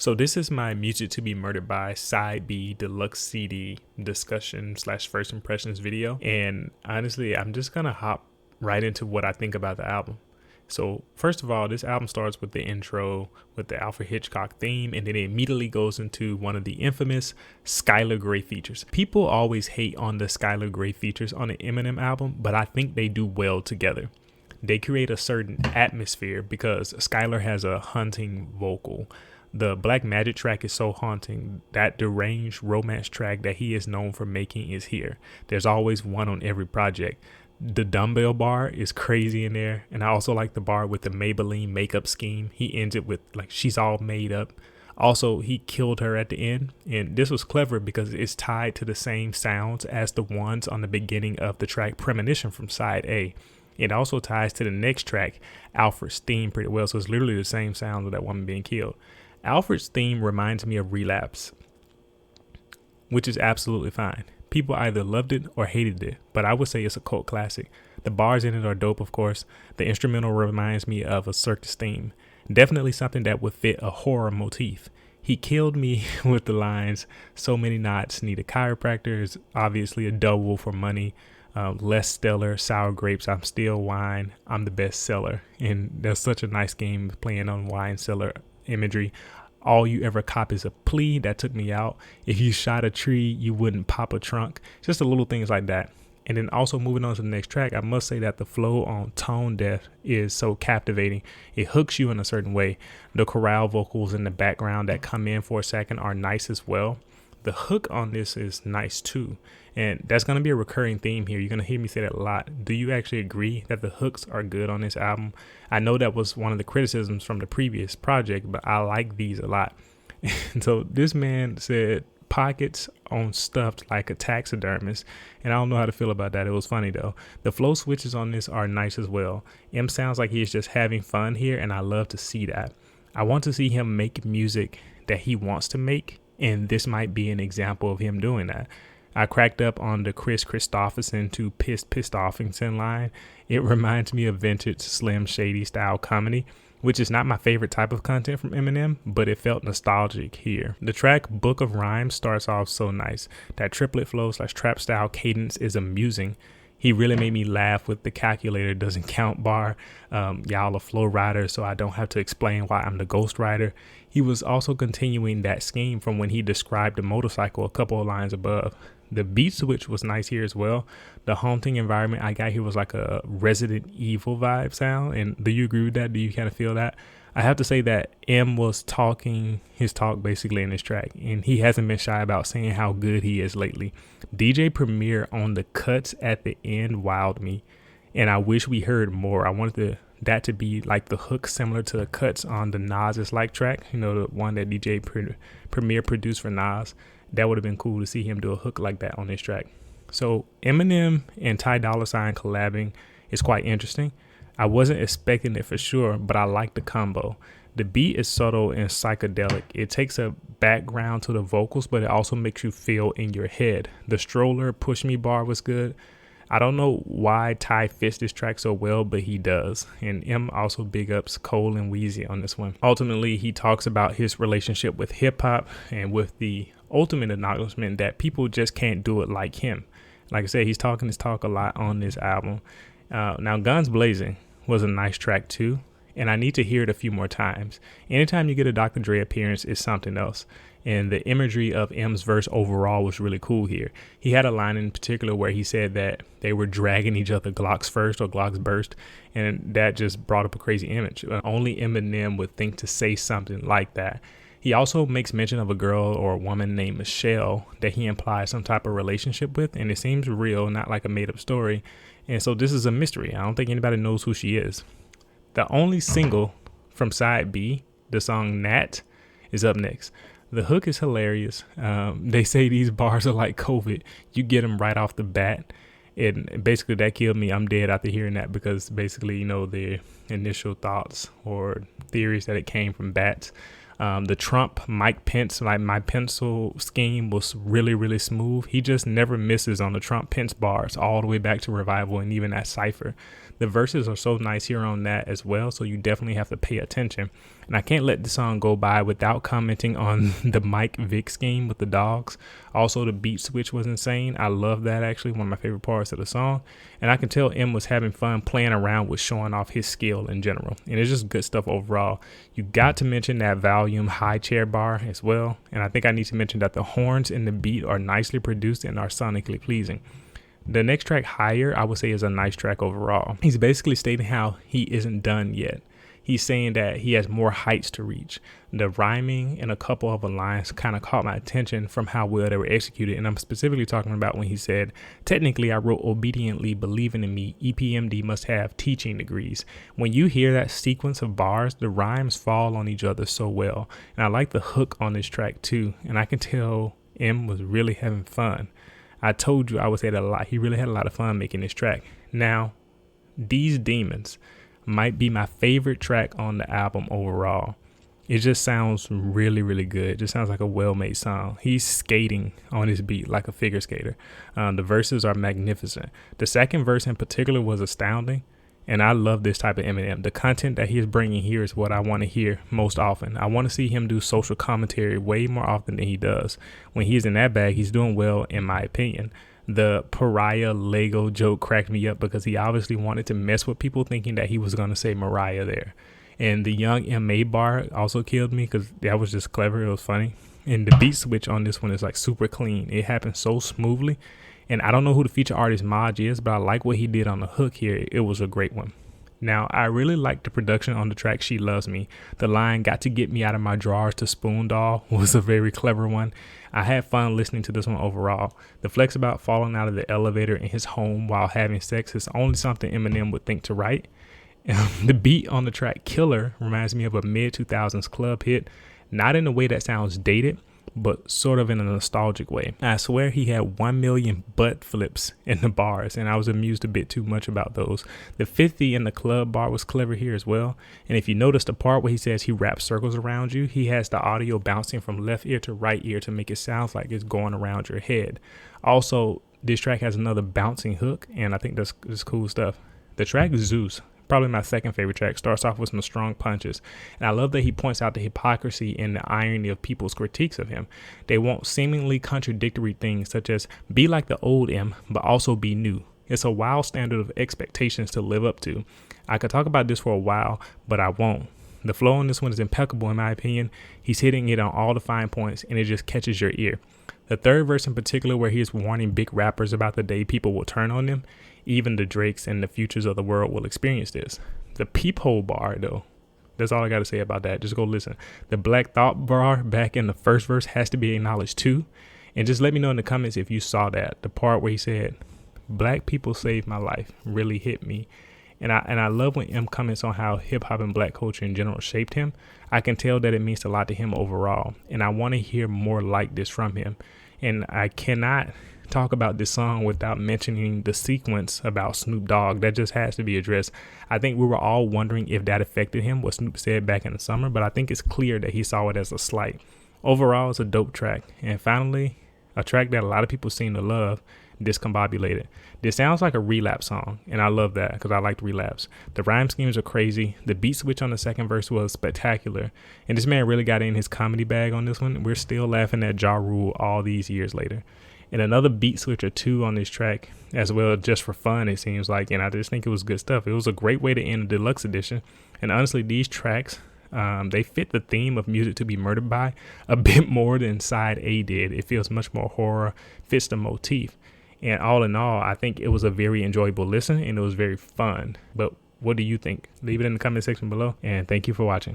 So this is my Music to Be Murdered By Side B Deluxe CD discussion / first impressions video. And honestly, I'm just gonna hop right into what I think about the album. So first of all, this album starts with the intro with the Alfred Hitchcock theme, and then it immediately goes into one of the infamous Skylar Grey features. People always hate on the Skylar Grey features on an Eminem album, but I think they do well together. They create a certain atmosphere because Skylar has a haunting vocal. The Black Magic track is so haunting. That deranged romance track that he is known for making is here. There's always one on every project. The dumbbell bar is crazy in there. And I also like the bar with the Maybelline makeup scheme. He ends it with like, she's all made up. Also, he killed her at the end. And this was clever because it's tied to the same sounds as the ones on the beginning of the track Premonition from side A. It also ties to the next track, Alfred's theme, pretty well. So it's literally the same sounds of that woman being killed. Alfred's theme reminds me of Relapse, which is absolutely fine. People either loved it or hated it, but I would say it's a cult classic. The bars in it are dope, of course. The instrumental reminds me of a circus theme. Definitely something that would fit a horror motif. He killed me with the lines, so many knots need a chiropractor is obviously a double for money. Less stellar, sour grapes, I'm still wine, I'm the best seller. And there's such a nice game playing on wine cellar imagery. All you ever cop is a plea that took me out. If you shot a tree, you wouldn't pop a trunk. Just the little things like that. And then also moving on to the next track, I must say that the flow on Tone Deaf is so captivating. It hooks you in a certain way. The chorale vocals in the background that come in for a second are nice as well. The hook on this is nice too. And that's going to be a recurring theme here. You're going to hear me say that a lot. Do you actually agree that the hooks are good on this album? I know that was one of the criticisms from the previous project, but I like these a lot. And so this man said pockets on stuffed like a taxidermist. And I don't know how to feel about that. It was funny though. The flow switches on this are nice as well. M sounds like he's just having fun here, and I love to see that. I want to see him make music that he wants to make, and this might be an example of him doing that. I cracked up on the Chris Christopherson to Pissed Offington line. It reminds me of vintage Slim Shady style comedy, which is not my favorite type of content from Eminem, but it felt nostalgic here. The track Book of Rhymes starts off so nice. That triplet flow / trap style cadence is amusing. He really made me laugh with the calculator doesn't count bar. Y'all are flow riders, so I don't have to explain why I'm the ghost rider. He was also continuing that scheme from when he described the motorcycle a couple of lines above. The beat switch was nice here as well. The haunting environment I got here was like a Resident Evil vibe sound. And do you agree with that? Do you kind of feel that? I have to say that M was talking his talk basically in this track, and he hasn't been shy about saying how good he is lately. DJ Premier on the cuts at the end wowed me, and I wish we heard more. I wanted that to be like the hook similar to the cuts on the Nas Is Like track, you know, the one that DJ Premier produced for Nas. That would have been cool to see him do a hook like that on this track. So Eminem and Ty Dolla $ign collabing is quite interesting. I wasn't expecting it for sure, but I like the combo. The beat is subtle and psychedelic. It takes a background to the vocals, but it also makes you feel in your head. The stroller push me bar was good. I don't know why Ty fits this track so well, but he does. And M also big ups Cole and Weezy on this one. Ultimately, he talks about his relationship with hip hop and with the ultimate acknowledgement that people just can't do it like him. Like I said, he's talking his talk a lot on this album. Now, Guns Blazing was a nice track too, and I need to hear it a few more times. Anytime you get a Dr. Dre appearance, it's something else. And the imagery of M's verse overall was really cool here. He had a line in particular where he said that they were dragging each other Glocks first or Glocks burst, and that just brought up a crazy image. Only Eminem would think to say something like that. He also makes mention of a girl or a woman named Michelle that he implies some type of relationship with, and it seems real, not like a made-up story. And so this is a mystery. I don't think anybody knows who she is. The only single from side B, the song Nat, is up next. The hook is hilarious. They say these bars are like COVID. You get them right off the bat. And basically that killed me. I'm dead after hearing that because basically, you know, the initial thoughts or theories that it came from bats. The Trump Mike Pence, like my pencil scheme was really, really smooth. He just never misses on the Trump Pence bars all the way back to Revival and even that cipher. The verses are so nice here on that as well, so you definitely have to pay attention. And I can't let the song go by without commenting on the Mike Vick scheme with the dogs. Also, the beat switch was insane. I love that, actually, one of my favorite parts of the song. And I can tell M was having fun playing around with showing off his skill in general. And it's just good stuff overall. You got to mention that volume high chair bar as well. And I think I need to mention that the horns in the beat are nicely produced and are sonically pleasing. The next track, Higher, I would say is a nice track overall. He's basically stating how he isn't done yet. He's saying that he has more heights to reach. The rhyming and a couple of the lines kind of caught my attention from how well they were executed. And I'm specifically talking about when he said, technically, I wrote obediently, believing in me. EPMD must have teaching degrees. When you hear that sequence of bars, the rhymes fall on each other so well. And I like the hook on this track too. And I can tell M was really having fun. I told you I would say that a lot. He really had a lot of fun making this track. Now, These Demons might be my favorite track on the album overall. It just sounds really, really good. It just sounds like a well-made song. He's skating on his beat like a figure skater. The verses are magnificent. The second verse in particular was astounding. And I love this type of Eminem. The content that he is bringing here is what I want to hear most often. I want to see him do social commentary way more often than he does. When he's in that bag, he's doing well, in my opinion. The pariah Lego joke cracked me up because he obviously wanted to mess with people thinking that he was going to say Mariah there. And the young M.A. bar also killed me because that was just clever. It was funny. And the beat switch on this one is like super clean. It happened so smoothly. And I don't know who the feature artist Maj is, but I like what he did on the hook here. It was a great one. Now, I really like the production on the track She Loves Me. The line, got to get me out of my drawers to spoon doll, was a very clever one. I had fun listening to this one overall. The flex about falling out of the elevator in his home while having sex is only something Eminem would think to write. The beat on the track Killer reminds me of a mid-2000s club hit, not in a way that sounds dated, but sort of in a nostalgic way. I swear he had 1 million butt flips in the bars, and I was amused a bit too much about those. The 50 in the club bar was clever here as well. And if you notice the part where he says he wraps circles around you, he has the audio bouncing from left ear to right ear to make it sound like it's going around your head. Also, this track has another bouncing hook, and I think that's cool stuff. The track Zeus, probably my second favorite track, starts off with some strong punches. And I love that he points out the hypocrisy and the irony of people's critiques of him. They want seemingly contradictory things such as be like the old M, but also be new. It's a wild standard of expectations to live up to. I could talk about this for a while, but I won't. The flow on this one is impeccable in my opinion. He's hitting it on all the fine points and it just catches your ear. The third verse in particular, where he is warning big rappers about the day people will turn on them, even the Drakes and the Futures of the world will experience this. The peephole bar, though, that's all I got to say about that. Just go listen. The Black Thought bar back in the first verse has to be acknowledged too. And just let me know in the comments if you saw that. The part where he said, "Black people saved my life," really hit me. And I love when M comments on how hip hop and black culture in general shaped him. I can tell that it means a lot to him overall. And I want to hear more like this from him. And I cannot talk about this song without mentioning the sequence about Snoop Dogg. That just has to be addressed. I think we were all wondering if that affected him, what Snoop said back in the summer, but I think it's clear that he saw it as a slight. Overall, it's a dope track. And finally, a track that a lot of people seem to love, Discombobulated. This sounds like a Relapse song, and I love that because I liked Relapse. The rhyme schemes are crazy. The beat switch on the second verse was spectacular, and this man really got in his comedy bag on this one. We're still laughing at Ja Rule all these years later. And another beat switch or two on this track as well, just for fun, it seems like, and I just think it was good stuff. It was a great way to end the deluxe edition, and honestly, these tracks, they fit the theme of Music to be Murdered By a bit more than Side A did. It feels much more horror, fits the motif. And all in all, I think it was a very enjoyable listen and it was very fun. But what do you think? Leave it in the comment section below. And thank you for watching.